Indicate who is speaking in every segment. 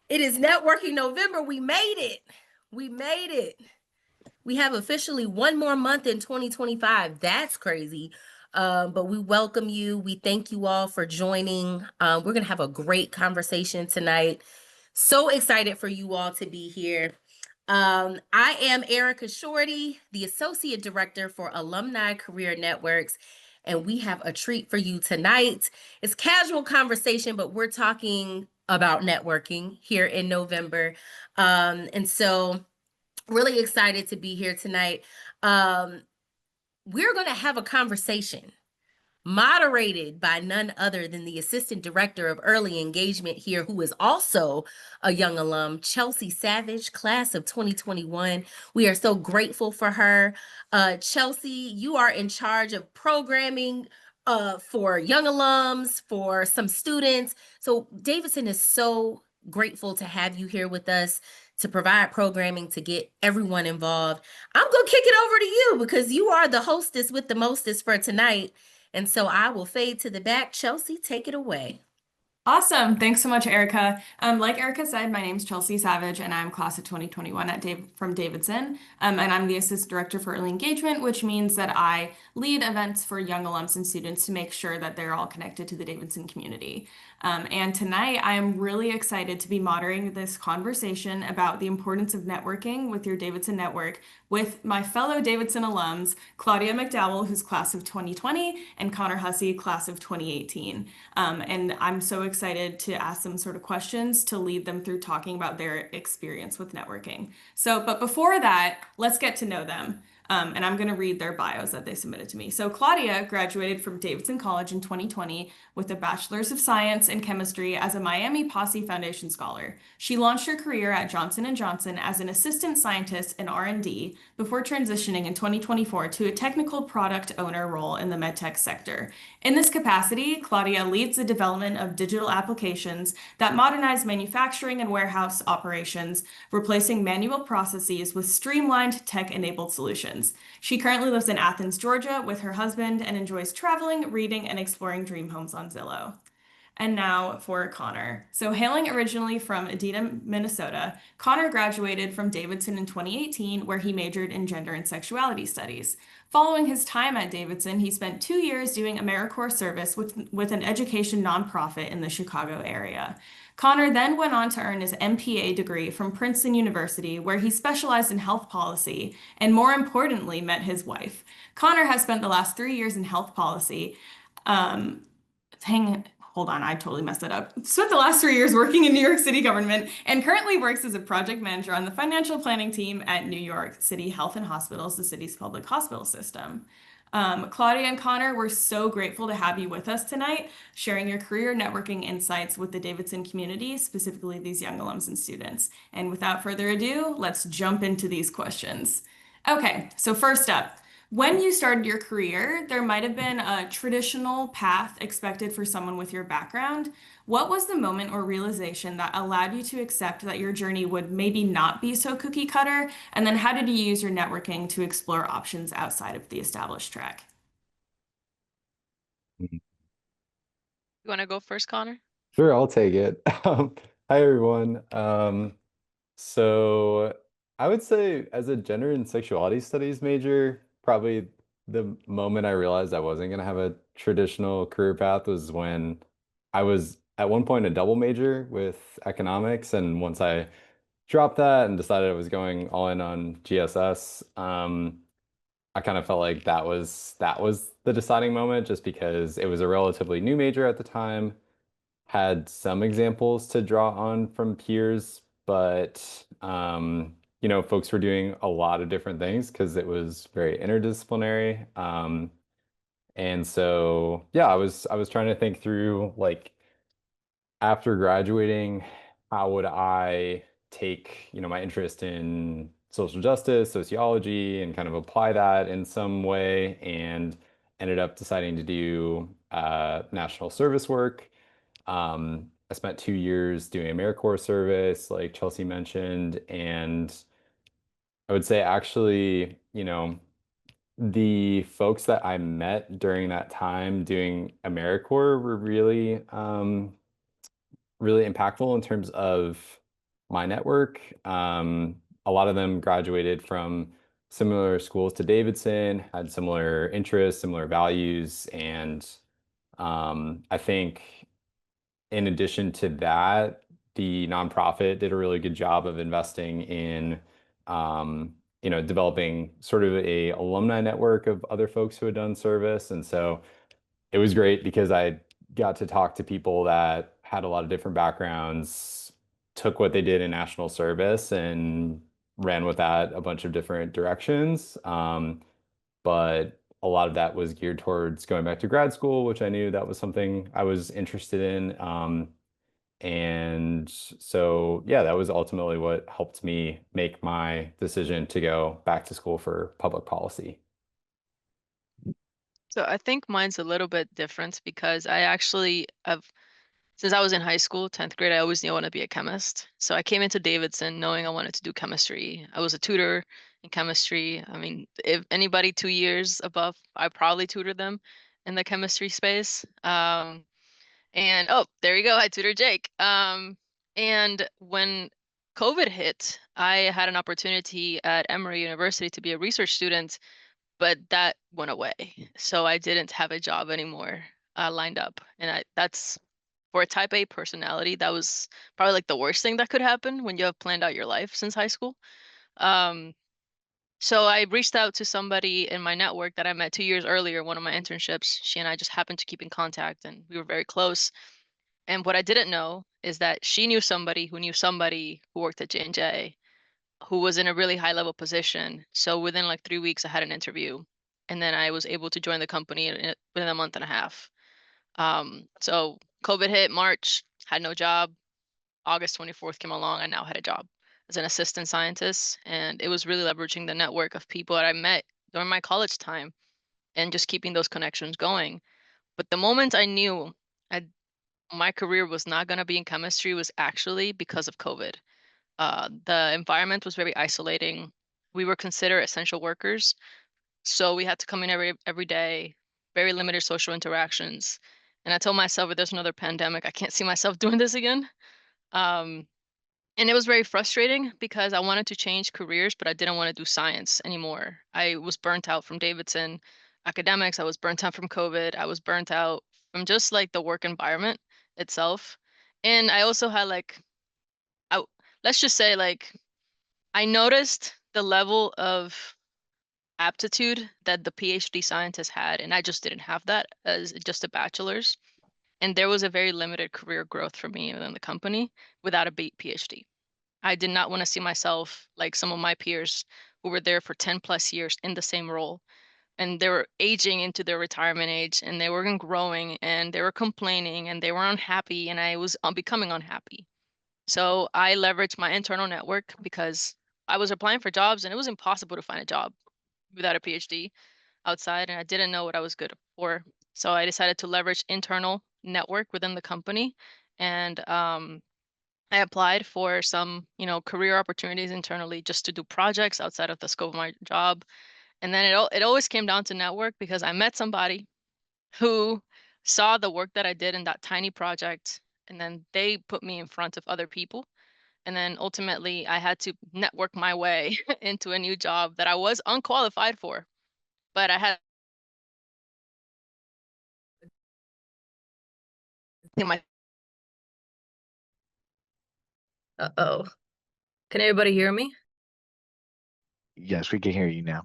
Speaker 1: It is Networking November. We made it. We made it. We have officially one more month in 2025. That's crazy. But we welcome you. We thank you all for joining. We're going to have a great conversation tonight. So excited for you all to be here. I am Erica Shorty, the Associate Director for Alumni Career Networks, and we have a treat for you tonight. It's casual conversation, but we're talking about networking here in November. And so really excited to be here tonight. Um, we're going to have a conversation moderated by none other than the Assistant Director of Early Engagement here, who is also a young alum, Chelsea Savage, class of 2021. We are so grateful for her. Chelsea, you are in charge of programming for young alums, for some students. So Davidson is so grateful to have you here with us to provide programming to get everyone involved. I'm going to kick it over to you because you are the hostess with the mostest for tonight. And so I will fade to the back. Chelsea, take it away.
Speaker 2: Awesome. Thanks so much, Erica. Like Erica said, my name's Chelsea Savage, and I'm class of 2021 from Davidson. And I'm the Assistant Director for Early Engagement, which means that I lead events for young alums and students to make sure that they're all connected to the Davidson community. And tonight, I am really excited to be moderating this conversation about the importance of networking with your Davidson network with my fellow Davidson alums, Claudia McDowell, who's class of 2020, and Conor Hussey, class of 2018. And I'm so excited to ask them sort of questions to lead them through talking about their experience with networking. But before that, let's get to know them. And I'm going to read their bios that they submitted to me. So Claudia graduated from Davidson College in 2020 with a Bachelor's of Science in Chemistry as a Miami Posse Foundation Scholar. She launched her career at Johnson & Johnson as an assistant scientist in R&D before transitioning in 2024 to a technical product owner role in the medtech sector. In this capacity, Claudia leads the development of digital applications that modernize manufacturing and warehouse operations, replacing manual processes with streamlined tech-enabled solutions. She currently lives in Athens, Georgia, with her husband and enjoys traveling, reading, and exploring dream homes on Zillow. And now for Connor. So, hailing originally from Edina, Minnesota, Connor graduated from Davidson in 2018, where he majored in gender and sexuality studies. Following his time at Davidson, he spent 2 years doing AmeriCorps service with an education nonprofit in the Chicago area. Connor then went on to earn his MPA degree from Princeton University, where he specialized in health policy and, more importantly, met his wife. Connor has spent the last 3 years in health policy. Um, Hold on, I totally messed that up. Spent the last 3 years working in New York City government and currently works as a project manager on the financial planning team at New York City Health and Hospitals, the city's public hospital system. Claudia and Connor, we're so grateful to have you with us tonight, sharing your career networking insights with the Davidson community, specifically these young alums and students. And without further ado, let's jump into these questions. Okay, so first up, when you started your career, there might have been a traditional path expected for someone with your background. What was the moment or realization that allowed you to accept that your journey would maybe not be so cookie cutter? And then how did you use your networking to explore options outside of the established track?
Speaker 3: You want to go first, Connor?
Speaker 4: Sure, I'll take it. Hi everyone. So I would say as a gender and sexuality studies major, probably the moment I realized I wasn't gonna have a traditional career path was when I was at one point a double major with economics, and once I dropped that and decided I was going all in on GSS, I kind of felt like that was the deciding moment just because it was a relatively new major at the time, had some examples to draw on from peers, but folks were doing a lot of different things because it was very interdisciplinary. And so yeah, I was trying to think through like after graduating, how would I take, my interest in social justice, sociology, and kind of apply that in some way, and ended up deciding to do national service work. I spent 2 years doing AmeriCorps service, like Chelsea mentioned, and I would say actually, the folks that I met during that time doing AmeriCorps were really, really impactful in terms of my network. A lot of them graduated from similar schools to Davidson, had similar interests, similar values, and I think in addition to that, the nonprofit did a really good job of investing in, developing sort of a alumni network of other folks who had done service. And so it was great because I got to talk to people that had a lot of different backgrounds, took what they did in national service and ran with that a bunch of different directions. But a lot of that was geared towards going back to grad school, which I knew that was something I was interested in. And so, yeah, that was ultimately what helped me make my decision to go back to school for public policy.
Speaker 3: So I think mine's a little bit different because I actually have, since I was in high school, 10th grade, I always knew I wanted to be a chemist. So I came into Davidson knowing I wanted to do chemistry. I was a tutor in chemistry. I mean, if anybody 2 years above, I probably tutored them in the chemistry space. And oh, there you go. I tutored Jake. And when COVID hit, I had an opportunity at Emory University to be a research student, but that went away. So I didn't have a job anymore lined up. And that's for a type A personality, that was probably like the worst thing that could happen when you have planned out your life since high school. Um, so I reached out to somebody in my network that I met 2 years earlier, one of my internships. She and I just happened to keep in contact and we were very close. And what I didn't know is that she knew somebody who worked at J&J who was in a really high level position. So within like 3 weeks, I had an interview, and then I was able to join the company within a month and a half. So COVID hit March, had no job. August 24th came along. I now had a job as an assistant scientist, and it was really leveraging the network of people that I met during my college time and just keeping those connections going. But the moment I knew I, my career was not going to be in chemistry was actually because of COVID. The environment was very isolating. We were considered essential workers, so we had to come in every day, very limited social interactions. And I told myself, if there's another pandemic, I can't see myself doing this again. Um, and it was very frustrating because I wanted to change careers, but I didn't want to do science anymore. I was burnt out from Davidson academics. I was burnt out from COVID. I was burnt out from just like the work environment itself. And I also had like, I, let's just say like I noticed the level of aptitude that the PhD scientists had, and I just didn't have that as just a bachelor's. And there was a very limited career growth for me within the company without a PhD. I did not want to see myself like some of my peers who were there for 10 plus years in the same role. And they were aging into their retirement age and they weren't growing and they were complaining and they were unhappy and I was becoming unhappy. So I leveraged my internal network because I was applying for jobs and it was impossible to find a job without a PhD outside, and I didn't know what I was good for. So I decided to leverage internal network within the company, and I applied for some, career opportunities internally just to do projects outside of the scope of my job. And then it always came down to network because I met somebody who saw the work that I did in that tiny project, and then they put me in front of other people. And then ultimately, I had to network my way into a new job that I was unqualified for, but I had my.
Speaker 5: Uh-oh. Can everybody hear me?
Speaker 6: Yes, we can hear you now.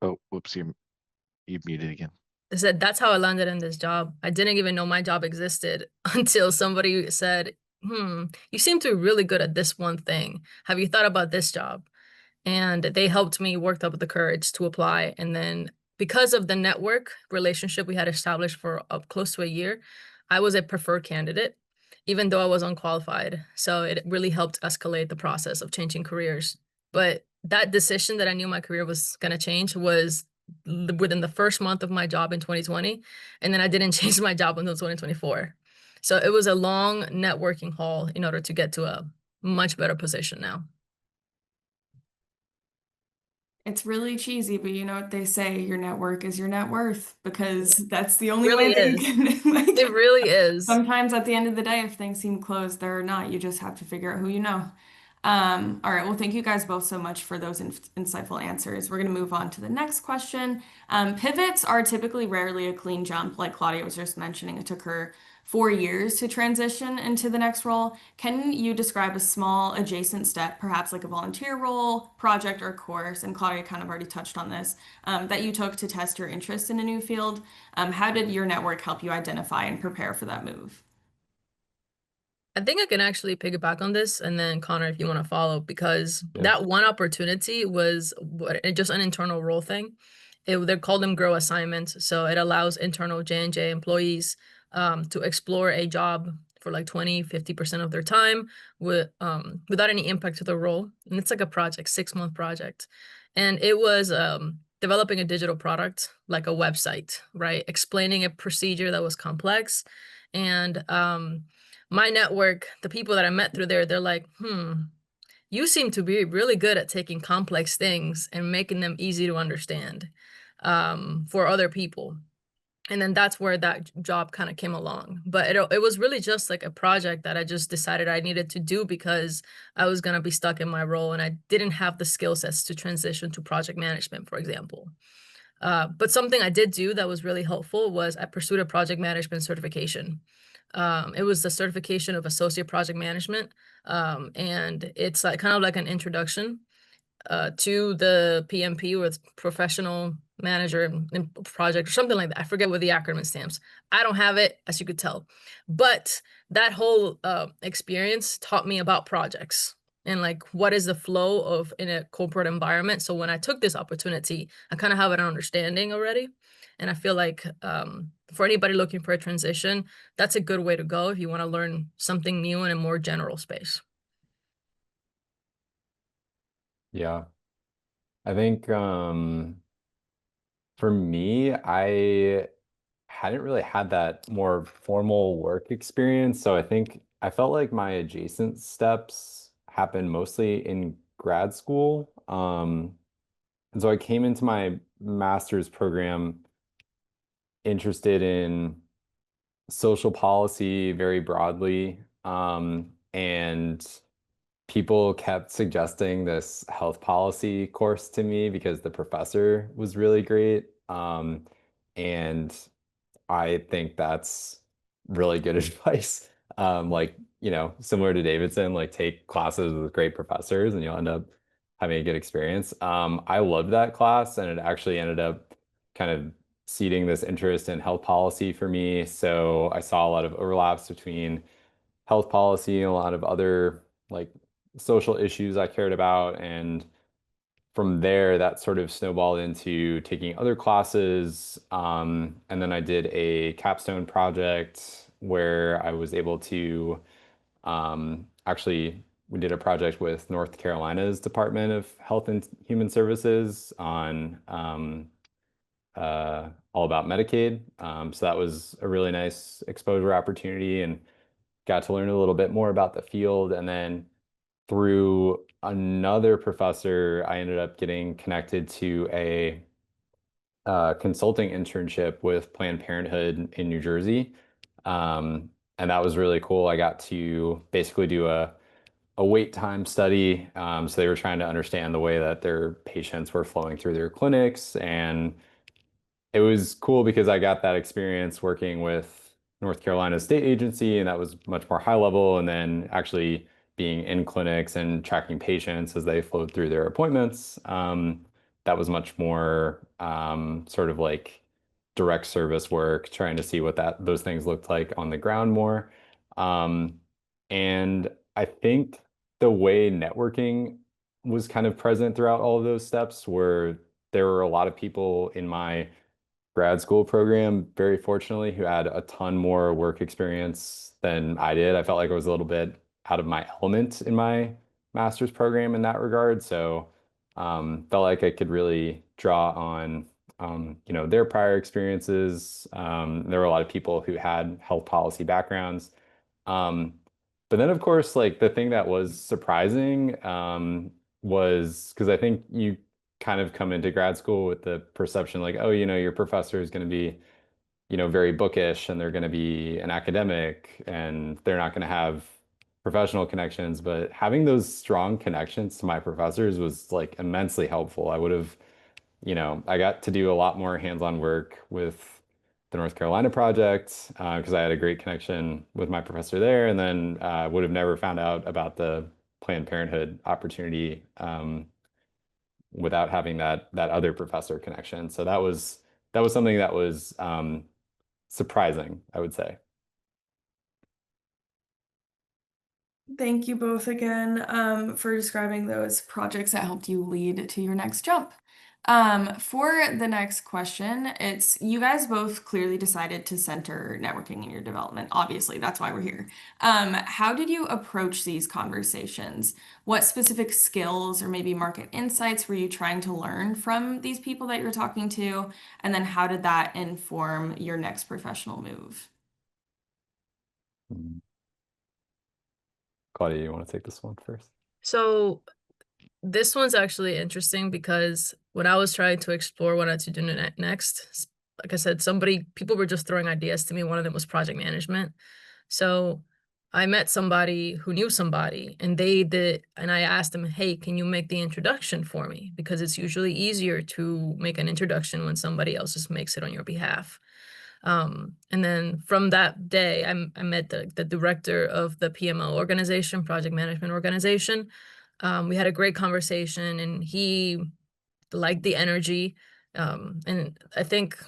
Speaker 6: Oh, whoops, you muted again.
Speaker 5: I said that's how I landed in this job. I didn't even know my job existed until somebody said, you seem to be really good at this one thing. Have you thought about this job? And they helped me work up the courage to apply. And then because of the network relationship we had established for close to a year, I was a preferred candidate, even though I was unqualified. So it really helped escalate the process of changing careers. But that decision that I knew my career was going to change was within the first month of my job in 2020. And then I didn't change my job until 2024. So it was a long networking haul in order to get to a much better position now.
Speaker 2: It's really cheesy, but you know what they say, your network is your net worth, because that's the only
Speaker 5: Really
Speaker 2: way that you
Speaker 5: is.
Speaker 2: can like
Speaker 5: It really is.
Speaker 2: sometimes at the end of the day, if things seem closed, they're not. You just have to figure out who you know. All right. Well, thank you guys both so much for those insightful answers. We're going to move on to the next question. Pivots are typically rarely a clean jump, like Claudia was just mentioning. It took her 4 years to transition into the next role. Can you describe a small adjacent step, perhaps like a volunteer role, project, or course? And Claudia kind of already touched on this, that you took to test your interest in a new field. How did your network help you identify and prepare for that move?
Speaker 5: I think I can actually piggyback on this, and then Connor, if you want to follow, because
Speaker 4: Yeah.
Speaker 5: that one opportunity was just an internal role thing. They call them grow assignments, so it allows internal J&J employees to explore a job for like 20-50% of their time without any impact to the role. And it's like a project, 6-month project. And it was developing a digital product, like a website, right? Explaining a procedure that was complex. And my network, the people that I met through there, they're like, you seem to be really good at taking complex things and making them easy to understand for other people. And then that's where that job kind of came along. But it was really just like a project that I just decided I needed to do because I was going to be stuck in my role and I didn't have the skill sets to transition to project management, for example. But something I did do that was really helpful was I pursued a project management certification. It was the certification of associate project management, and it's like kind of like an introduction to the PMP, or professional manager in project or something like that. I forget what the acronym stands. I don't have it, as you could tell, but that whole experience taught me about projects and like what is the flow of in a corporate environment. So when I took this opportunity, I kind of have an understanding already. And I feel like for anybody looking for a transition, that's a good way to go if you want to learn something new in a more general space.
Speaker 4: Yeah. I think for me, I hadn't really had that more formal work experience. So I think I felt like my adjacent steps happened mostly in grad school. And so I came into my master's program interested in social policy very broadly. And people kept suggesting this health policy course to me because the professor was really great. And I think that's really good advice. Like, similar to Davidson, like take classes with great professors and you'll end up having a good experience. I loved that class and it actually ended up kind of seeding this interest in health policy for me. So I saw a lot of overlaps between health policy and a lot of other like social issues I cared about. And from there, that sort of snowballed into taking other classes. And then I did a capstone project where I was able to actually, we did a project with North Carolina's Department of Health and Human Services on all about Medicaid. So that was a really nice exposure opportunity and got to learn a little bit more about the field. And then through another professor, I ended up getting connected to a consulting internship with Planned Parenthood in New Jersey. And that was really cool. I got to basically do a wait time study. So they were trying to understand the way that their patients were flowing through their clinics. And it was cool because I got that experience working with North Carolina State Agency, and that was much more high level. And then actually being in clinics and tracking patients as they flowed through their appointments. That was much more sort of like direct service work, trying to see what those things looked like on the ground more. Um, and I think the way networking was kind of present throughout all of those steps were there were a lot of people in my grad school program, very fortunately, who had a ton more work experience than I did. I felt like I was a little bit out of my element in my master's program in that regard. So felt like I could really draw on their prior experiences. There were a lot of people who had health policy backgrounds. Um, but then, of course, like the thing that was surprising was because I think you kind of come into grad school with the perception like, oh, your professor is going to be, very bookish and they're going to be an academic and they're not going to have professional connections. But having those strong connections to my professors was like immensely helpful. I would have, I got to do a lot more hands-on work with the North Carolina project because I had a great connection with my professor there, and then would have never found out about the Planned Parenthood opportunity without having that other professor connection. So that was something that was surprising, I would say.
Speaker 2: Thank you both again for describing those projects that helped you lead to your next jump. For the next question, it's you guys both clearly decided to center networking in your development. Obviously, that's why we're here. How did you approach these conversations? What specific skills or maybe market insights were you trying to learn from these people that you're talking to? And then how did that inform your next professional move?
Speaker 4: Mhm. Claudia, you want to take this one first?
Speaker 5: So this one's actually interesting because when I was trying to explore what I had to do next, like I said, people were just throwing ideas to me. One of them was project management. So I met somebody who knew somebody and they did, and I asked them, hey, can you make the introduction for me? Because it's usually easier to make an introduction when somebody else just makes it on your behalf. And then from that day, I met the director of the PMO organization, project management organization. We had a great conversation and he liked the energy. And I think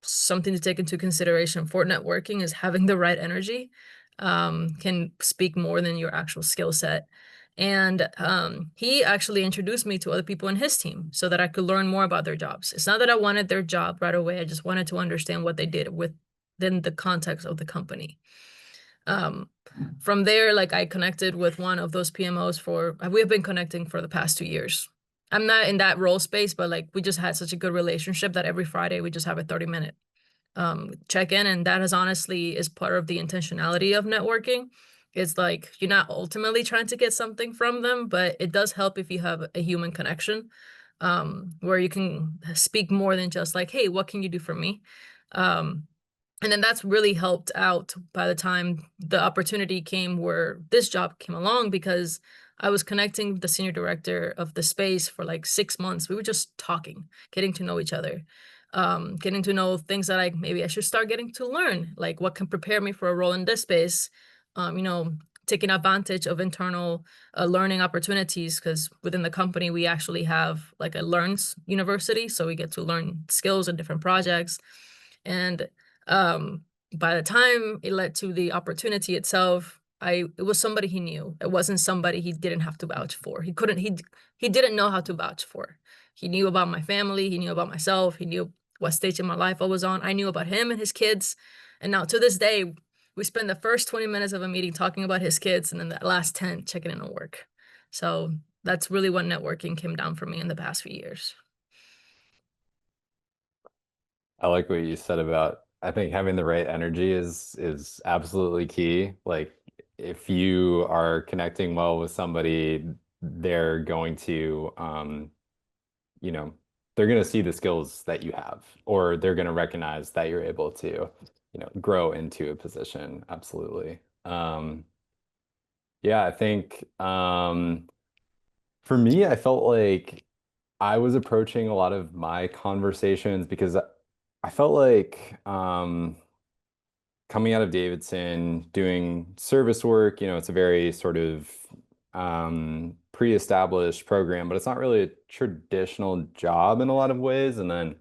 Speaker 5: something to take into consideration for networking is having the right energy can speak more than your actual skill set. And he actually introduced me to other people in his team so that I could learn more about their jobs. It's not that I wanted their job right away. I just wanted to understand what they did within the context of the company. Um, from there, like I connected with one of those PMOs we have been connecting for the past 2 years. I'm not in that role space, but like we just had such a good relationship that every Friday we just have a 30-minute check in. And that is honestly is part of the intentionality of networking. It's like you're not ultimately trying to get something from them, but it does help if you have a human connection where you can speak more than just like, hey, what can you do for me? Um, and then that's really helped out by the time the opportunity came where this job came along because I was connecting with the senior director of the space for like 6 months. We were just talking, getting to know each other, getting to know things that maybe I should start getting to learn, like what can prepare me for a role in this space, you know, taking advantage of internal learning opportunities because within the company we actually have like a learns university, so we get to learn skills and different projects. And um, by the time it led to the opportunity itself, it was somebody he knew. It wasn't somebody he didn't have to vouch for. He didn't know how to vouch for. He knew about my family, he knew about myself, he knew what stage in my life I was on. I knew about him and his kids. And now to this day, we spend the first 20 minutes of a meeting talking about his kids and then the last 10 checking in on work. So that's really what networking came down for me in the past few years.
Speaker 4: I like what you said about, I think having the right energy is absolutely key. Like if you are connecting well with somebody, they're going to you know, they're going to see the skills that you have, or they're going to recognize that you're able to, grow into a position. Absolutely. Yeah, I think for me, I felt like I was approaching a lot of my conversations because I felt like coming out of Davidson, doing service work, it's a very sort of pre-established program, but it's not really a traditional job in a lot of ways. And then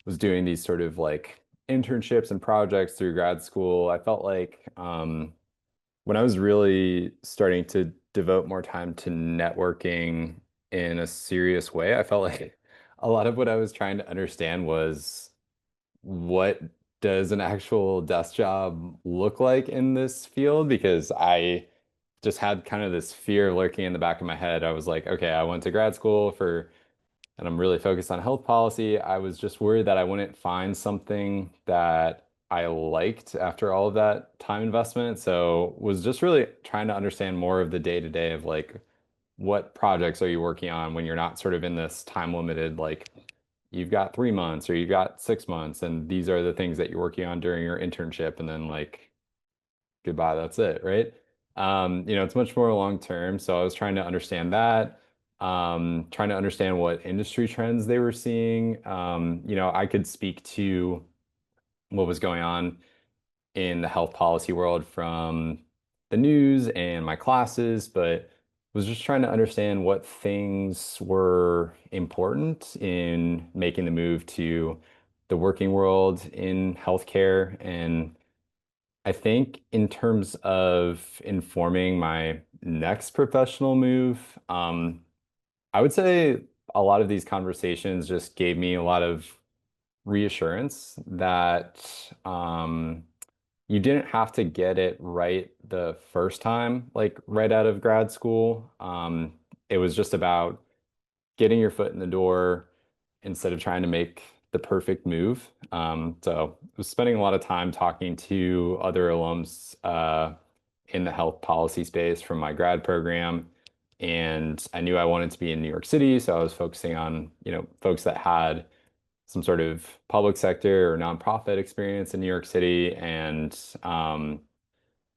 Speaker 4: was doing these sort of like internships and projects through grad school. I felt like when I was really starting to devote more time to networking in a serious way, I felt like a lot of what I was trying to understand was what does an actual desk job look like in this field? Because I just had kind of this fear lurking in the back of my head. I was like, okay, I went to grad school and I'm really focused on health policy. I was just worried that I wouldn't find something that I liked after all of that time investment. So was just really trying to understand more of the day to day of like, what projects are you working on when you're not sort of in this time limited, like you've got 3 months or you've got 6 months, and these are the things that you're working on during your internship, and then like goodbye, that's it, right? It's much more long term. So I was trying to understand that, trying to understand what industry trends they were seeing. I could speak to what was going on in the health policy world from the news and my classes, but was just trying to understand what things were important in making the move to the working world in healthcare. And I think in terms of informing my next professional move, I would say a lot of these conversations just gave me a lot of reassurance that you didn't have to get it right the first time, like right out of grad school. It was just about getting your foot in the door instead of trying to make the perfect move. So I was spending a lot of time talking to other alums in the health policy space from my grad program. And I knew I wanted to be in New York City, so I was focusing on, folks that had some sort of public sector or nonprofit experience in New York City. And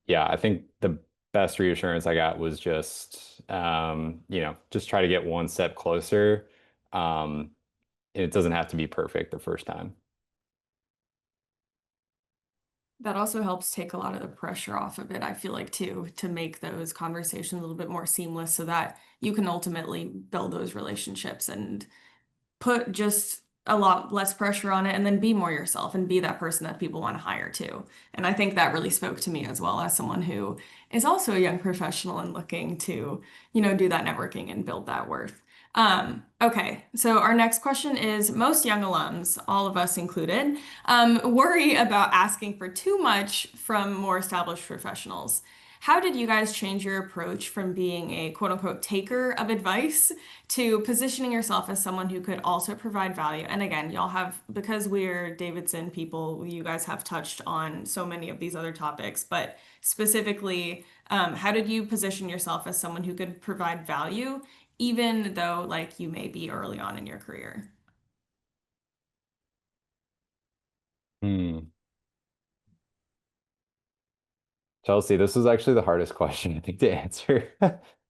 Speaker 4: yeah, I think the best reassurance I got was just try to get one step closer. Um, and it doesn't have to be perfect the first time.
Speaker 2: That also helps take a lot of the pressure off of it, I feel like, too, to make those conversations a little bit more seamless so that you can ultimately build those relationships and put just a lot less pressure on it and then be more yourself and be that person that people want to hire too. And I think that really spoke to me as well as someone who is also a young professional and looking to, do that networking and build that worth. Okay, so our next question is most young alums, all of us included, worry about asking for too much from more established professionals. How did you guys change your approach from being a quote unquote taker of advice to positioning yourself as someone who could also provide value? And again, y'all have, because we're Davidson people, you guys have touched on so many of these other topics, but specifically, how did you position yourself as someone who could provide value, even though like you may be early on in your career?
Speaker 4: Hmm. Chelsea, this was actually the hardest question I think to answer.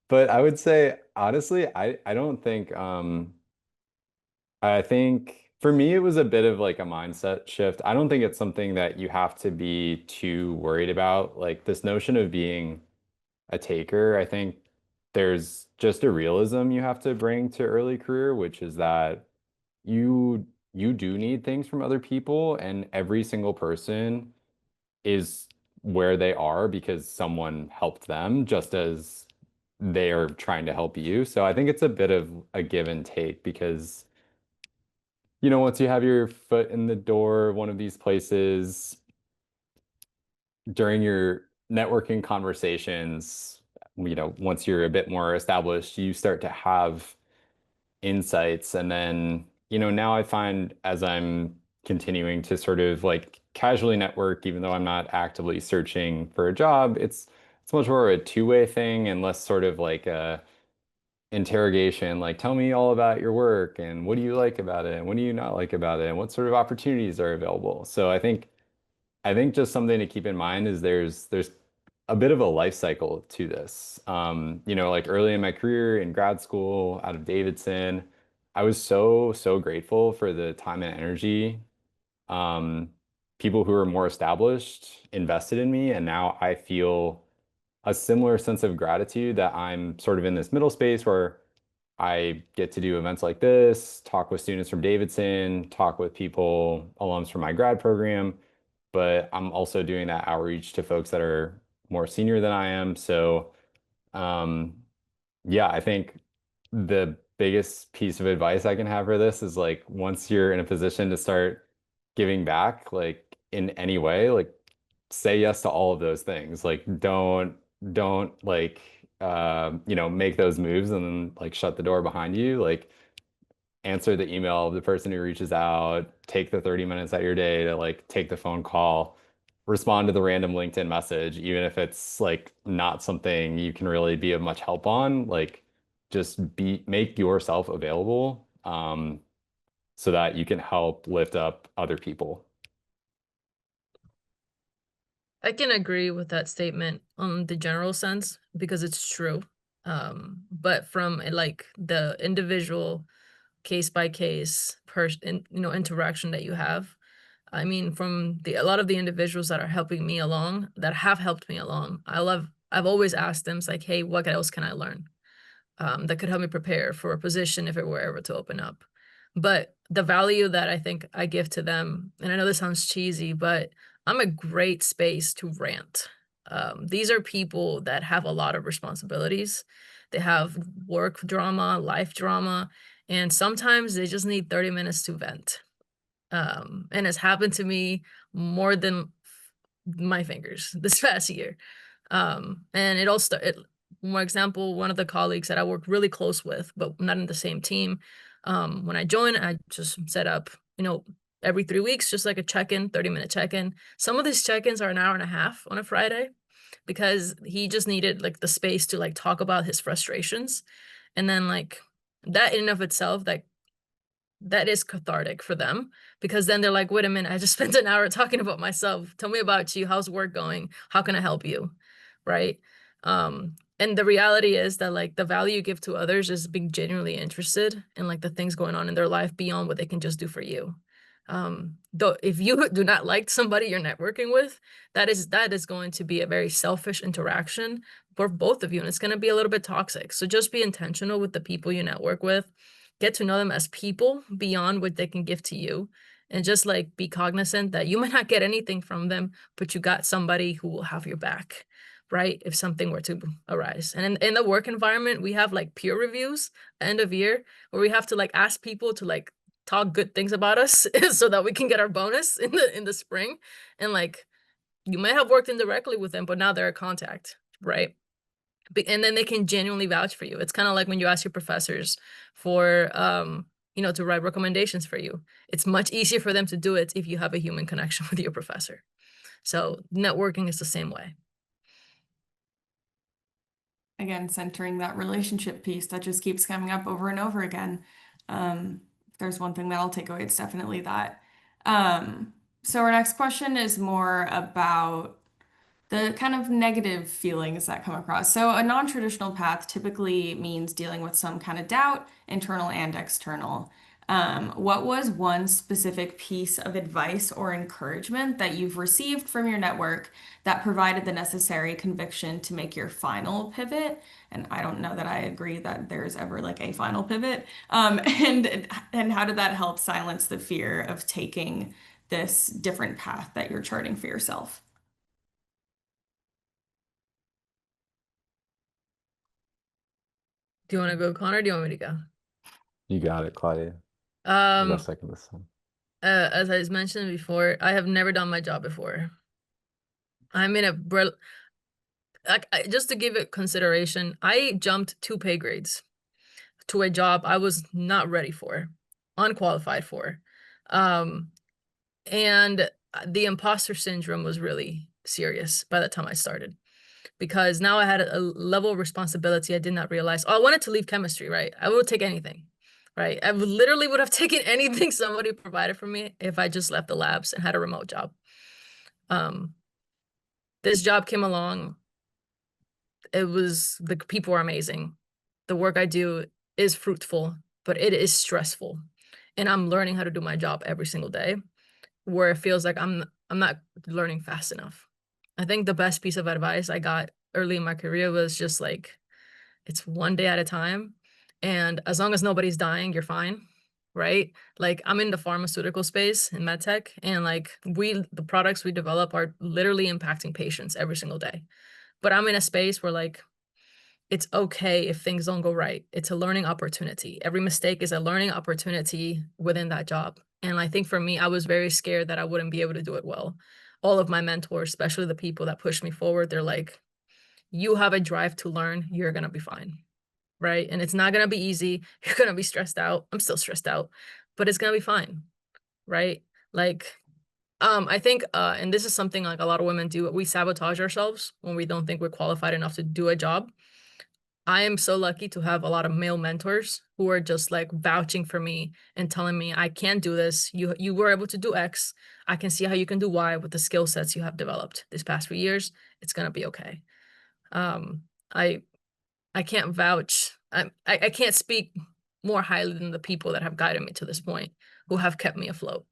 Speaker 4: But I would say honestly, I don't think I think for me, it was a bit of like a mindset shift. I don't think it's something that you have to be too worried about. Like this notion of being a taker, I think there's just a realism you have to bring to early career, which is that you do need things from other people, and every single person is where they are because someone helped them, just as they are trying to help you. So I think it's a bit of a give and take because once you have your foot in the door of one of these places during your networking conversations, once you're a bit more established, you start to have insights. And then, now I find as I'm continuing to sort of like casually network, even though I'm not actively searching for a job, it's much more a two-way thing and less sort of like a interrogation, like tell me all about your work and what do you like about it and what do you not like about it and what sort of opportunities are available. So I think just something to keep in mind is there's a bit of a life cycle to this. Like early in my career in grad school out of Davidson, I was so grateful for the time and energy um, people who are more established invested in me, and now I feel a similar sense of gratitude that I'm sort of in this middle space where I get to do events like this, talk with students from Davidson, talk with people, alums from my grad program, but I'm also doing that outreach to folks that are more senior than I am. So, um, yeah, I think the biggest piece of advice I can have for this is like once you're in a position to start giving back, like in any way, like say yes to all of those things. Like don't like make those moves and then like shut the door behind you. Like answer the email of the person who reaches out, take the 30 minutes out of your day to like take the phone call, respond to the random LinkedIn message, even if it's like not something you can really be of much help on. Like just make yourself available, so that you can help lift up other people.
Speaker 5: I can agree with that statement on the general sense because it's true. But from like the individual case by case person, interaction that you have, I mean, from a lot of the individuals that are helping me along, that have helped me along, I've always asked them, it's like, hey, what else can I learn? That could help me prepare for a position if it were ever to open up. But the value that I think I give to them, and I know this sounds cheesy, but I'm a great space to rant. These are people that have a lot of responsibilities. They have work drama, life drama, and sometimes they just need 30 minutes to vent. And it's happened to me more than my fingers this past year. And it all started, for example, one of the colleagues that I work really close with, but not in the same team. When I joined, I just set up, every 3 weeks, just like a check-in, 30-minute check-in. Some of these check-ins are an hour and a half on a Friday because he just needed like the space to like talk about his frustrations. And then like that in and of itself, that is cathartic for them because then they're like, wait a minute, I just spent an hour talking about myself. Tell me about you. How's work going? How can I help you? Right. And the reality is that like the value you give to others is being genuinely interested in like the things going on in their life beyond what they can just do for you. Though if you do not like somebody you're networking with, that is going to be a very selfish interaction for both of you, and it's going to be a little bit toxic. So just be intentional with the people you network with. Get to know them as people beyond what they can give to you, and just like be cognizant that you might not get anything from them, but you got somebody who will have your back, right? If something were to arise. And in the work environment, we have like peer reviews end of year where we have to like ask people to like talk good things about us so that we can get our bonus in the spring. And like you might have worked indirectly with them, but now they're a contact, right? And then they can genuinely vouch for you. It's kind of like when you ask your professors for to write recommendations for you. It's much easier for them to do it if you have a human connection with your professor. So networking is the same way.
Speaker 2: Again, centering that relationship piece that just keeps coming up over and over again. If there's one thing that I'll take away, it's definitely that. So our next question is more about the kind of negative feelings that come across. So a non-traditional path typically means dealing with some kind of doubt, internal and external. What was one specific piece of advice or encouragement that you've received from your network that provided the necessary conviction to make your final pivot? And I don't know that I agree that there's ever like a final pivot. And how did that help silence the fear of taking this different path that you're charting for yourself?
Speaker 5: Do you want to go, Connor? Or do you want me to go?
Speaker 4: You got it, Claudia.
Speaker 5: Um,
Speaker 4: Second this time.
Speaker 5: as I mentioned before, I have never done my job before. I'm in just to give it consideration, I jumped 2 pay grades to a job I was not ready for, unqualified for. And the imposter syndrome was really serious by the time I started, because now I had a level of responsibility I did not realize. Oh, I wanted to leave chemistry, right? I would take anything, right? I literally would have taken anything somebody provided for me if I just left the labs and had a remote job. This job came along. The people are amazing. The work I do is fruitful, but it is stressful. And I'm learning how to do my job every single day, where it feels like I'm not learning fast enough. I think the best piece of advice I got early in my career was just like, it's one day at a time. And as long as nobody's dying, you're fine. Right? Like I'm in the pharmaceutical space in medtech, and like the products we develop are literally impacting patients every single day. But I'm in a space where like it's okay if things don't go right. It's a learning opportunity. Every mistake is a learning opportunity within that job. And I think for me, I was very scared that I wouldn't be able to do it well. All of my mentors, especially the people that push me forward, they're like, you have a drive to learn, you're going to be fine. Right. And it's not going to be easy. You're going to be stressed out. I'm still stressed out, but it's going to be fine. Right. Like, I think, and this is something like a lot of women do, we sabotage ourselves when we don't think we're qualified enough to do a job. I am so lucky to have a lot of male mentors who are just like vouching for me and telling me I can do this. You were able to do X. I can see how you can do Y with the skill sets you have developed this past few years. It's gonna be okay. Um, I I can't vouch. I can't speak more highly than the people that have guided me to this point, who have kept me afloat.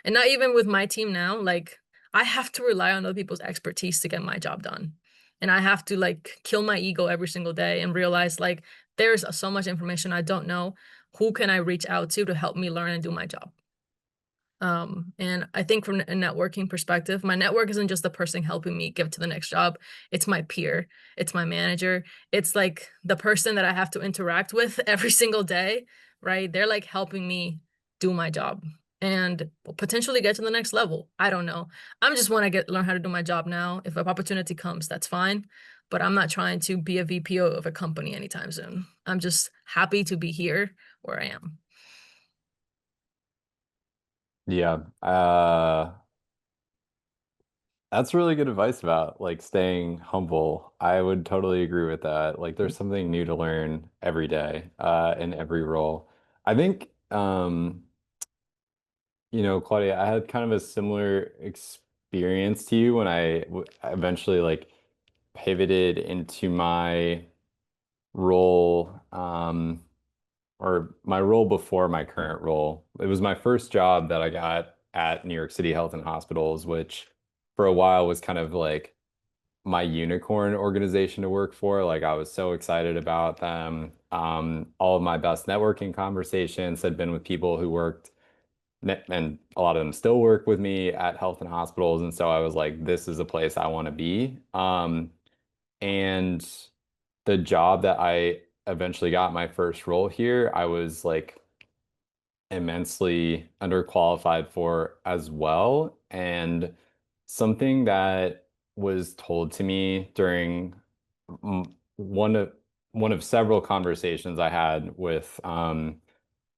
Speaker 5: And not even with my team now, like I have to rely on other people's expertise to get my job done. And I have to like kill my ego every single day and realize like there's so much information I don't know. Who can I reach out to help me learn and do my job? And I think from a networking perspective, my network isn't just the person helping me get to the next job. It's my peer, it's my manager, it's like the person that I have to interact with every single day, right? They're like helping me do my job and potentially get to the next level. I don't know. I'm just want to learn how to do my job now. If an opportunity comes, that's fine. But I'm not trying to be a VP of a company anytime soon. I'm just happy to be here where I am.
Speaker 4: Yeah. That's really good advice about like staying humble. I would totally agree with that. Like there's something new to learn every day, in every role. I think, Claudia, I had kind of a similar experience to you when I eventually like pivoted into my role, or my role before my current role. It was my first job that I got at New York City Health and Hospitals, which for a while was kind of like my unicorn organization to work for. Like I was so excited about them. All of my best networking conversations had been with people who worked, and a lot of them still work with me at health and hospitals. And so I was like, this is a place I want to be. And the job that I eventually got, my first role here, I was like immensely underqualified for as well. And something that was told to me during one of several conversations I had with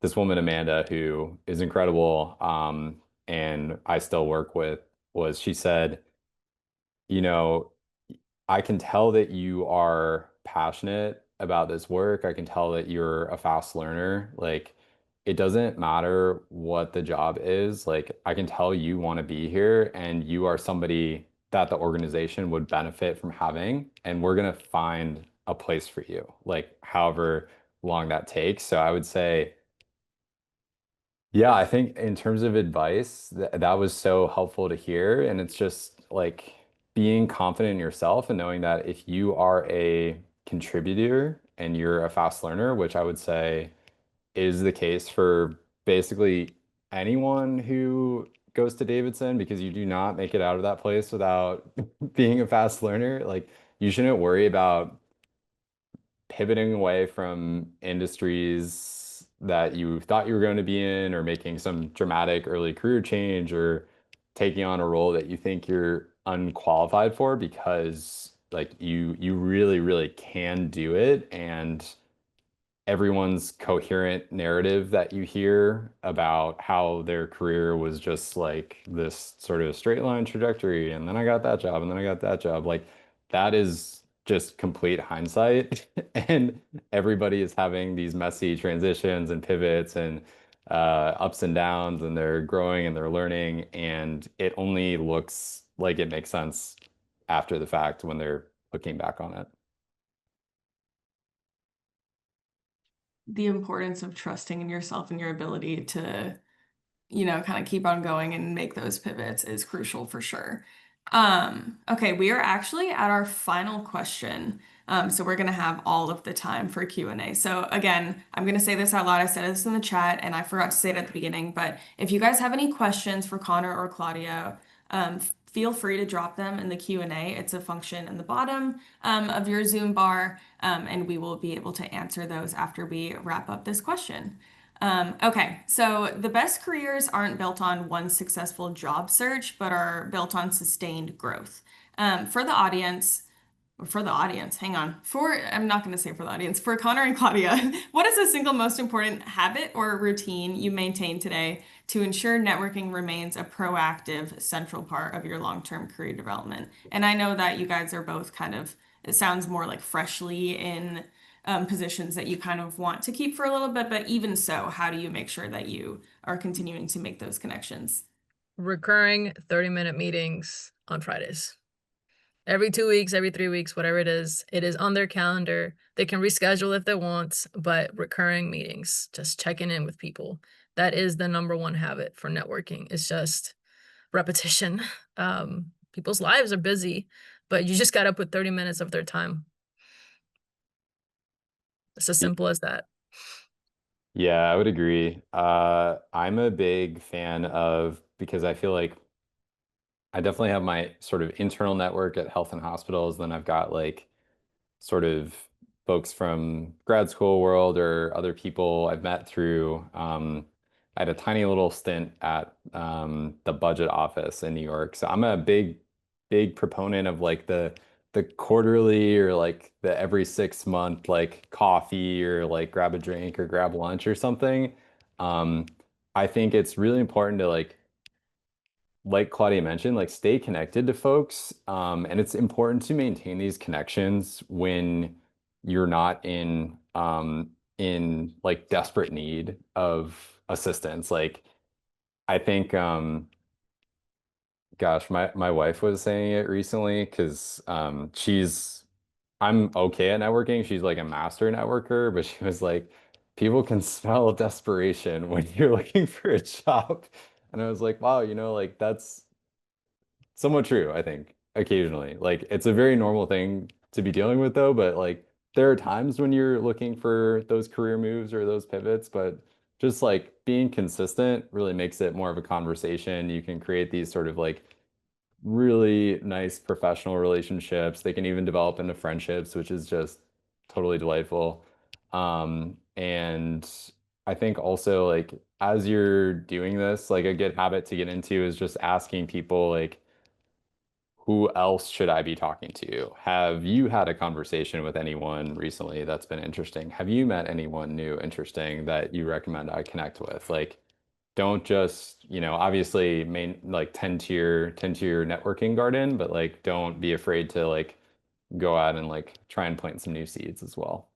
Speaker 4: this woman, Amanda, who is incredible, and I still work with, was she said, you know, I can tell that you are passionate about this work. I can tell that you're a fast learner. Like, it doesn't matter what the job is. Like, I can tell you want to be here and you are somebody that the organization would benefit from having. And we're going to find a place for you, like, however long that takes. So I would say, yeah, I think in terms of advice, that was so helpful to hear. And it's just like being confident in yourself and knowing that if you are a contributor and you're a fast learner, which I would say is the case for basically anyone who goes to Davidson, because you do not make it out of that place without being a fast learner. Like you shouldn't worry about pivoting away from industries that you thought you were going to be in, or making some dramatic early career change, or taking on a role that you think you're unqualified for, because like you really really can do it. And everyone's coherent narrative that you hear about how their career was just like this sort of straight line trajectory, and then I got that job, and then I got that job, like that is just complete hindsight. And everybody is having these messy transitions and pivots and ups and downs, and they're growing and they're learning, and it only looks like it makes sense after the fact when they're looking back on it.
Speaker 2: The importance of trusting in yourself and your ability to, kind of keep on going and make those pivots is crucial for sure. Okay, we are actually at our final question. So we're gonna have all of the time for Q&A. So again, I'm gonna say this out loud. I said this in the chat and I forgot to say it at the beginning, but if you guys have any questions for Connor or Claudia, feel free to drop them in the Q&A. It's a function in the bottom of your Zoom bar, and we will be able to answer those after we wrap up this question. Okay, so the best careers aren't built on one successful job search, but are built on sustained growth. Hang on. I'm not going to say for the audience, for Connor and Claudia, what is the single most important habit or routine you maintain today to ensure networking remains a proactive, central part of your long-term career development? And I know that you guys are both it sounds more like freshly in positions that you kind of want to keep for a little bit, but even so, how do you make sure that you are continuing to make those connections?
Speaker 5: Recurring 30-minute meetings on Fridays. Every 2 weeks, every 3 weeks, whatever it is on their calendar. They can reschedule if they want, but recurring meetings, just checking in with people. That is the number one habit for networking. It's just repetition. People's lives are busy, but you just got to put 30 minutes of their time. It's as simple as that.
Speaker 4: Yeah, I would agree. I'm a big fan of, because I feel like I definitely have my sort of internal network at health and hospitals. Then I've got like sort of folks from grad school world or other people I've met through. I had a tiny little stint at the budget office in New York. So I'm a big proponent of like the quarterly or like the every 6 month like coffee or like grab a drink or grab lunch or something. Um, I think it's really important to like Claudia mentioned, like stay connected to folks. And it's important to maintain these connections when you're not in like desperate need of assistance. Like I think gosh, my wife was saying it recently because I'm okay at networking. She's like a master networker, but she was like, people can smell desperation when you're looking for a job. And I was like, wow, like that's somewhat true, I think, occasionally. Like it's a very normal thing to be dealing with though, but like there are times when you're looking for those career moves or those pivots, but just like being consistent really makes it more of a conversation. You can create these sort of like really nice professional relationships. They can even develop into friendships, which is just totally delightful. And I think also like as you're doing this, like a good habit to get into is just asking people like, who else should I be talking to? Have you had a conversation with anyone recently that's been interesting? Have you met anyone new interesting that you recommend I connect with? Like, don't just, obviously main like tend to your networking garden, but like don't be afraid to like go out and like try and plant some new seeds as well.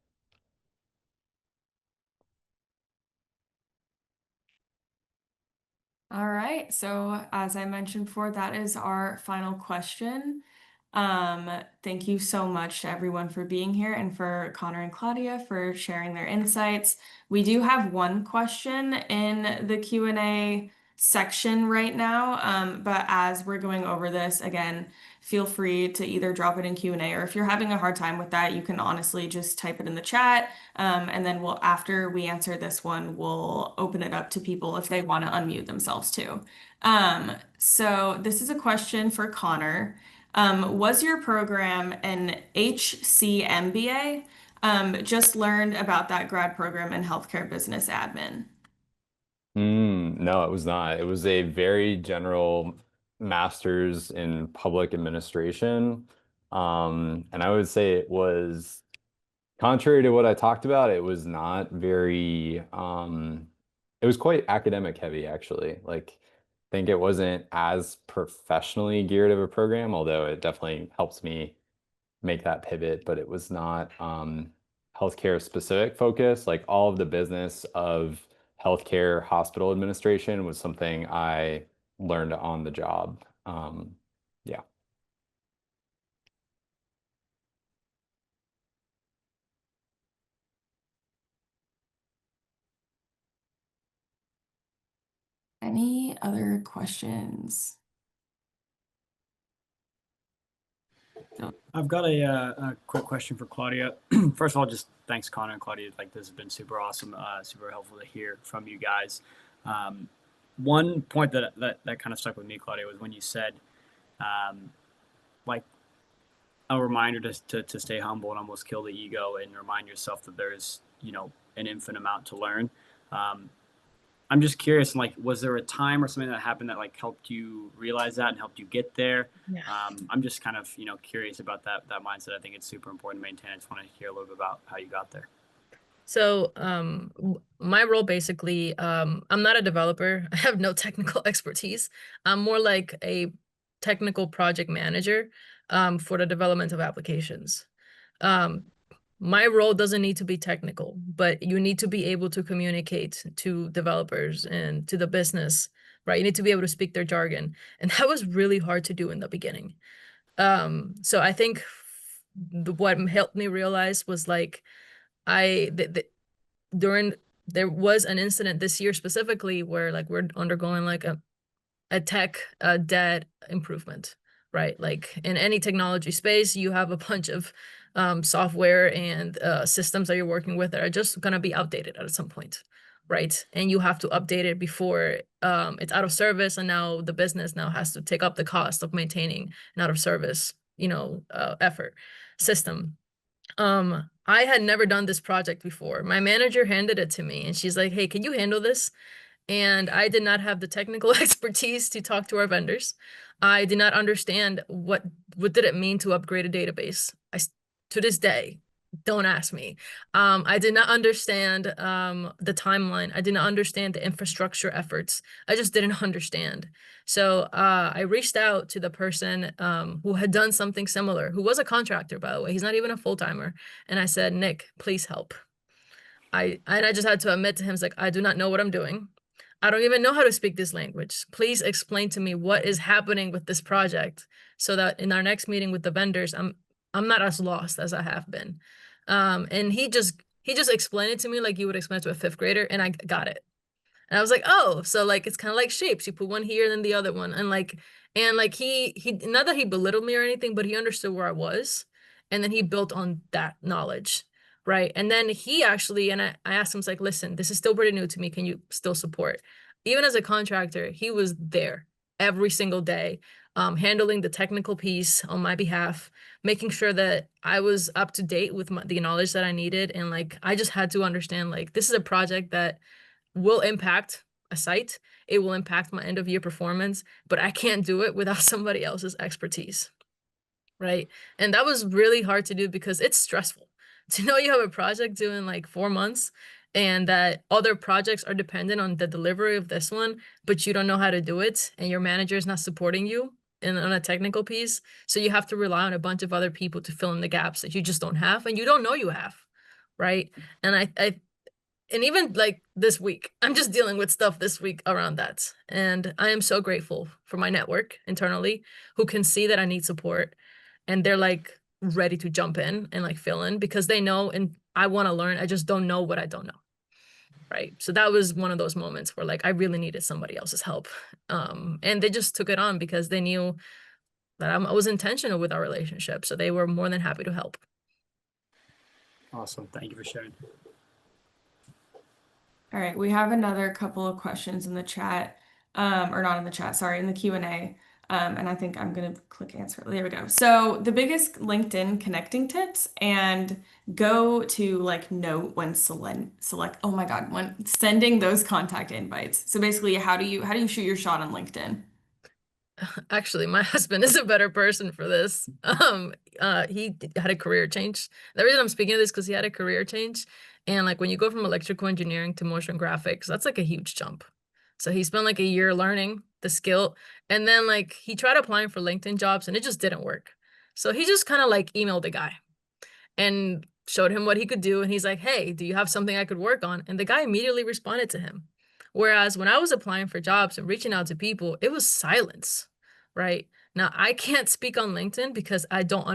Speaker 2: All right. So as I mentioned before, that is our final question. Thank you so much to everyone for being here and for Connor and Claudia for sharing their insights. We do have one question in the Q&A section right now, but as we're going over this, again, feel free to either drop it in Q&A, or if you're having a hard time with that, you can honestly just type it in the chat, and then after we answer this one, we'll open it up to people if they want to unmute themselves too. So this is a question for Connor. Was your program an HCMBA? Just learned about that grad program in healthcare business admin.
Speaker 4: No, it was not. It was a very general master's in public administration. And I would say it was contrary to what I talked about, it was not very, it was quite academic heavy, actually. Like, I think it wasn't as professionally geared of a program, although it definitely helps me make that pivot, but it was not healthcare specific focus. Like all of the business of healthcare hospital administration was something I learned on the job. Yeah.
Speaker 2: Any other questions?
Speaker 7: I've got a quick question for Claudia. First of all, just thanks, Connor and Claudia. Like this has been super awesome, super helpful to hear from you guys. One point that kind of stuck with me, Claudia, was when you said, like, a reminder to stay humble and almost kill the ego and remind yourself that there's an infinite amount to learn. I'm just curious, like, was there a time or something that happened that like helped you realize that and helped you get there?
Speaker 5: Yeah.
Speaker 7: I'm just kind of, curious about that mindset. I think it's super important to maintain. I just want to hear a little bit about how you got there.
Speaker 5: So, my role basically, I'm not a developer. I have no technical expertise. I'm more like a technical project manager, for the development of applications. Um, my role doesn't need to be technical, but you need to be able to communicate to developers and to the business, right? You need to be able to speak their jargon. And that was really hard to do in the beginning. So I think what helped me realize was like during there was an incident this year specifically where like we're undergoing like a tech debt improvement, right? Like in any technology space, you have a bunch of software and systems that you're working with that are just gonna be outdated at some point, right? And you have to update it before it's out of service, and now the business now has to take up the cost of maintaining an out of service, effort system. I had never done this project before. My manager handed it to me and she's like, "Hey, can you handle this?" And I did not have the technical expertise to talk to our vendors. I did not understand what did it mean to upgrade a database. To this day, don't ask me. I did not understand the timeline. I did not understand the infrastructure efforts. I just didn't understand. So I reached out to the person who had done something similar, who was a contractor, by the way. He's not even a full-timer. And I said, "Nick, please help." I just had to admit to him, it's like, I do not know what I'm doing. I don't even know how to speak this language. Please explain to me what is happening with this project so that in our next meeting with the vendors, I'm not as lost as I have been. And he just explained it to me like you would explain it to a fifth grader, and I got it. And I was like, oh, so like it's kind of like shapes. You put one here, then the other one, and like he not that he belittled me or anything, but he understood where I was, and then he built on that knowledge, right? And then he actually, and I asked him, like, listen, this is still pretty new to me. Can you still support? Even as a contractor, he was there every single day, handling the technical piece on my behalf, making sure that I was up to date with the knowledge that I needed, and like I just had to understand, like this is a project that will impact a site. It will impact my end of year performance, but I can't do it without somebody else's expertise, right? And that was really hard to do because it's stressful to know you have a project due in like 4 months and that other projects are dependent on the delivery of this one, but you don't know how to do it and your manager is not supporting you on a technical piece. So you have to rely on a bunch of other people to fill in the gaps that you just don't have and you don't know you have, right? And and even like this week, I'm just dealing with stuff this week around that. And I am so grateful for my network internally who can see that I need support and they're like ready to jump in and like fill in because they know and I want to learn. I just don't know what I don't know. Right. So that was one of those moments where like I really needed somebody else's help. And they just took it on because they knew that I was intentional with our relationship. So they were more than happy to help.
Speaker 7: Awesome. Thank you for sharing.
Speaker 2: All right, we have another couple of questions in the chat, or not in the chat, sorry, in the Q&A. And I think I'm gonna click answer. There we go. So the biggest LinkedIn connecting tips, and go to like note when oh my God, when sending those contact invites. So basically, how do you shoot your shot on LinkedIn?
Speaker 5: Actually, my husband is a better person for this. He had a career change. The reason I'm speaking of this because he had a career change, and like when you go from electrical engineering to motion graphics, that's like a huge jump. So he spent like a year learning the skill, and then like he tried applying for LinkedIn jobs, and it just didn't work. So he just kind of like emailed the guy and showed him what he could do, and he's like, "Hey, do you have something I could work on?" And the guy immediately responded to him. Whereas when I was applying for jobs and reaching out to people, it was silence, right? Now I can't speak on LinkedIn because I don't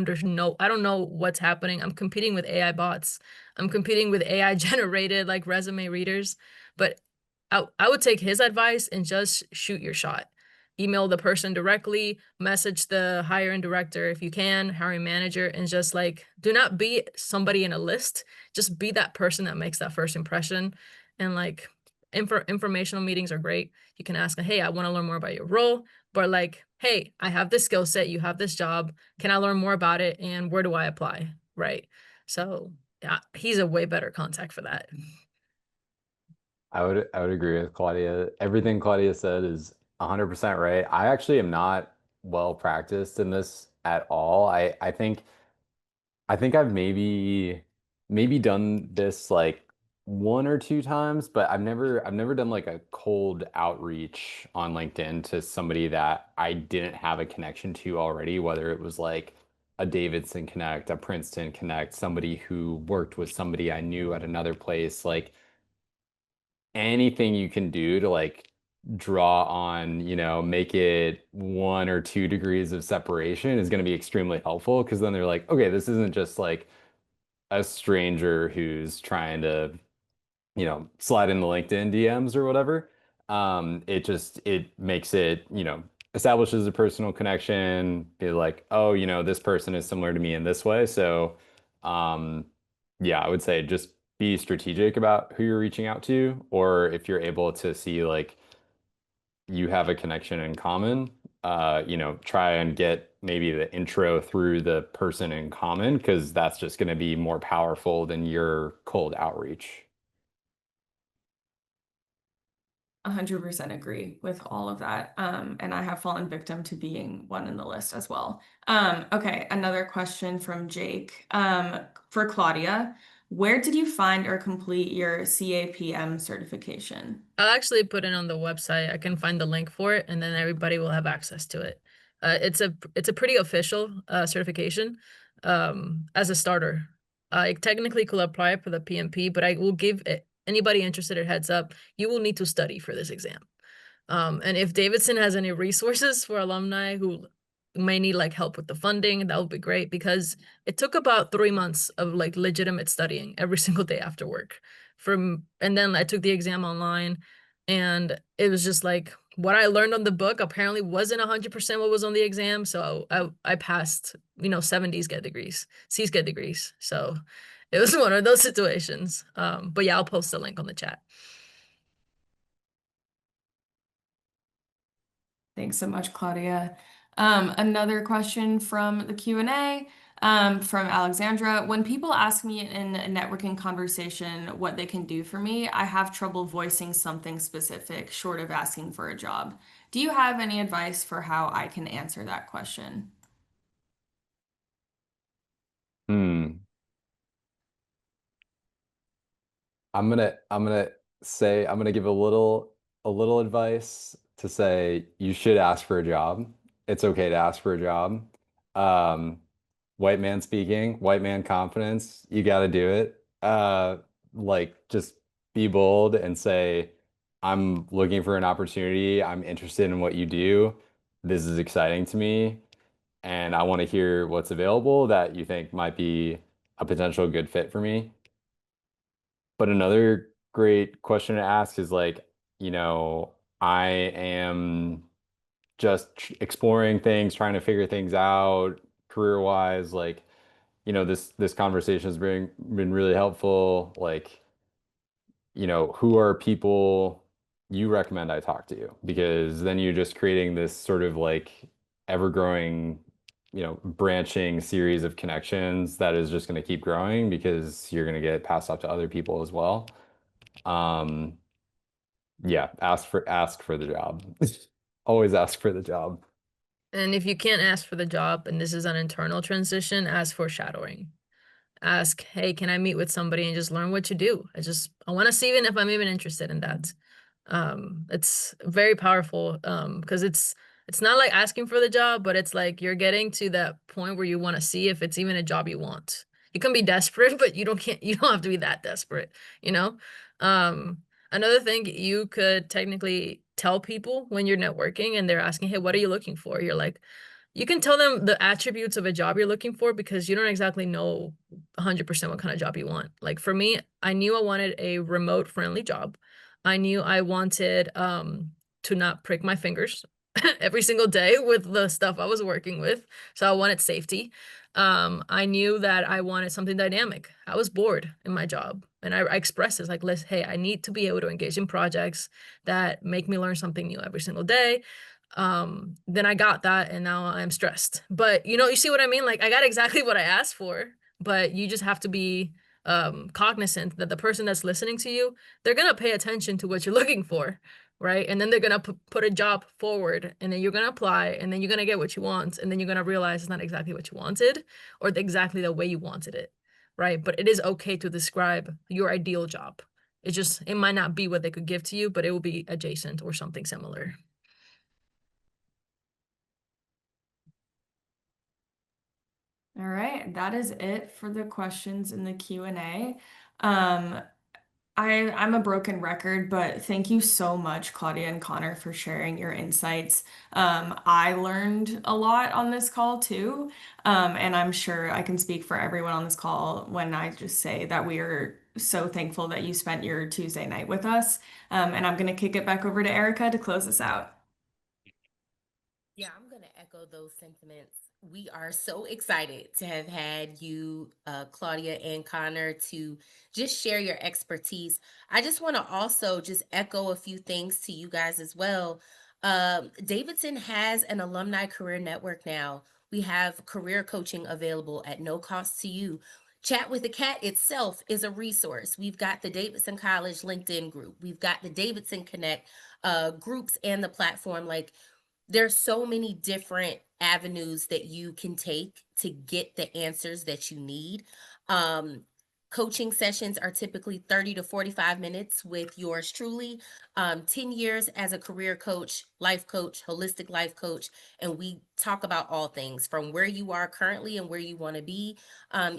Speaker 5: know what's happening. I'm competing with AI bots. I'm competing with AI generated like resume readers, but I would take his advice and just shoot your shot. Email the person directly, message the hiring director if you can, hiring manager, and just like do not be somebody in a list. Just be that person that makes that first impression. And like informational meetings are great. You can ask, hey, I want to learn more about your role, but like, hey, I have this skill set, you have this job. Can I learn more about it? And where do I apply? Right. So yeah, he's a way better contact for that.
Speaker 4: I would agree with Claudia. Everything Claudia said is 100% right. I actually am not well practiced in this at all. I think I've maybe done this like one or two times, but I've never done like a cold outreach on LinkedIn to somebody that I didn't have a connection to already, whether it was like a Davidson connect, a Princeton connect, somebody who worked with somebody I knew at another place, like anything you can do to like draw on, make it 1 or 2 degrees of separation is going to be extremely helpful, because then they're like, okay, this isn't just like a stranger who's trying to, slide in the LinkedIn DMs or whatever. It makes it, establishes a personal connection, be like, oh, this person is similar to me in this way. So, um, yeah, I would say just be strategic about who you're reaching out to, or if you're able to see like you have a connection in common, try and get maybe the intro through the person in common, because that's just going to be more powerful than your cold outreach.
Speaker 2: 100% agree with all of that. And I have fallen victim to being one in the list as well. Okay, another question from Jake. For Claudia, where did you find or complete your CAPM certification?
Speaker 5: I'll actually put it on the website. I can find the link for it, and then everybody will have access to it. It's a pretty official certification as a starter. I technically could apply for the PMP, but I will give anybody interested a heads up. You will need to study for this exam. And if Davidson has any resources for alumni who may need like help with the funding, that would be great, because it took about 3 months of like legitimate studying every single day after work. And then I took the exam online, and it was just like what I learned on the book apparently wasn't 100% what was on the exam. So I passed, 70s get degrees, C's get degrees. So it was one of those situations. But yeah, I'll post the link on the chat.
Speaker 2: Thanks so much, Claudia. Another question from the Q&A from Alexandra. When people ask me in a networking conversation what they can do for me, I have trouble voicing something specific short of asking for a job. Do you have any advice for how I can answer that question?
Speaker 4: Hmm. I'm gonna give a little advice to say you should ask for a job. It's okay to ask for a job. Um, White man speaking, white man confidence, you got to do it. Like just be bold and say, I'm looking for an opportunity. I'm interested in what you do. This is exciting to me, and I want to hear what's available that you think might be a potential good fit for me. But another great question to ask is like, I am just exploring things, trying to figure things out career-wise. Like, this conversation has been really helpful. Like, who are people you recommend I talk to? Because then you're just creating this sort of like ever-growing, branching series of connections that is just going to keep growing, because you're going to get passed off to other people as well. Um, yeah, ask for the job. Always ask for the job.
Speaker 5: And if you can't ask for the job and this is an internal transition, ask for shadowing. Ask, hey, can I meet with somebody and just learn what you do? I want to see even if I'm even interested in that. It's very powerful because it's not like asking for the job, but it's like you're getting to that point where you want to see if it's even a job you want. You can be desperate, but you don't have to be that desperate, you know? Um, Another thing, you could technically tell people when you're networking and they're asking, hey, what are you looking for? You're like, you can tell them the attributes of a job you're looking for, because you don't exactly know 100% what kind of job you want. Like for me, I knew I wanted a remote friendly job. I knew I wanted to not prick my fingers every single day with the stuff I was working with. So I wanted safety. I knew that I wanted something dynamic. I was bored in my job, and I expressed it like, listen, hey, I need to be able to engage in projects that make me learn something new every single day. Then I got that, and now I'm stressed. But you see what I mean? Like I got exactly what I asked for, but you just have to be cognizant that the person that's listening to you, they're gonna pay attention to what you're looking for, right? And then they're gonna put a job forward, and then you're gonna apply, and then you're gonna get what you want, and then you're gonna realize it's not exactly what you wanted, or exactly the way you wanted it, right? But it is okay to describe your ideal job. It might not be what they could give to you, but it will be adjacent or something similar.
Speaker 2: All All right, that is it for the questions in the Q&A. I'm a broken record, but thank you so much, Claudia and Connor, for sharing your insights. I learned a lot on this call too, and I'm sure I can speak for everyone on this call when I just say that we are so thankful that you spent your Tuesday night with us. And I'm going to kick it back over to Erica to close us out.
Speaker 1: Yeah, I'm going to echo those sentiments. We are so excited to have had you, Claudia and Connor, to just share your expertise. I just want to also just echo a few things to you guys as well. Davidson has an alumni career network now. We have career coaching available at no cost to you. Chat with the Cat itself is a resource. We've got the Davidson College LinkedIn group. We've got the Davidson Connect groups and the platform. Like, there's so many different avenues that you can take to get the answers that you need. Coaching sessions are typically 30 to 45 minutes with yours truly. 10 years as a career coach, life coach, holistic life coach, and we talk about all things from where you are currently and where you want to be,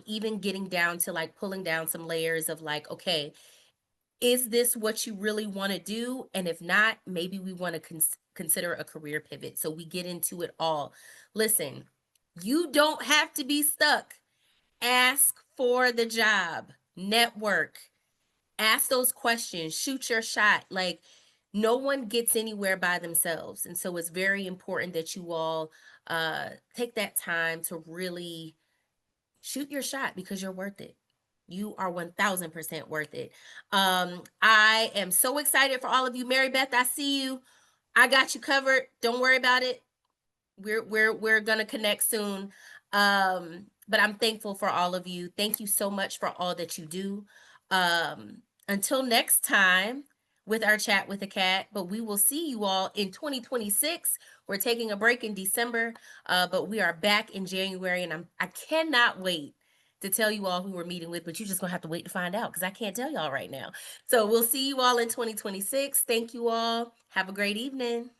Speaker 1: even getting down to like pulling down some layers of like, okay, is this what you really want to do? And if not, maybe we want to consider a career pivot. So we get into it all. Listen, you don't have to be stuck. Ask for the job, network, ask those questions, shoot your shot. Like, no one gets anywhere by themselves. And so it's very important that you all take that time to really shoot your shot because you're worth it. You are 1000% worth it. I am so excited for all of you. Mary Beth, I see you. I got you covered. Don't worry about it. We're gonna connect soon. But I'm thankful for all of you. Thank you so much for all that you do. Until next time with our chat with the cat, but we will see you all in 2026. We're taking a break in December, but we are back in January, and I cannot wait to tell you all who we're meeting with, but you're just gonna have to wait to find out because I can't tell y'all right now. So we'll see you all in 2026. Thank you all. Have a great evening.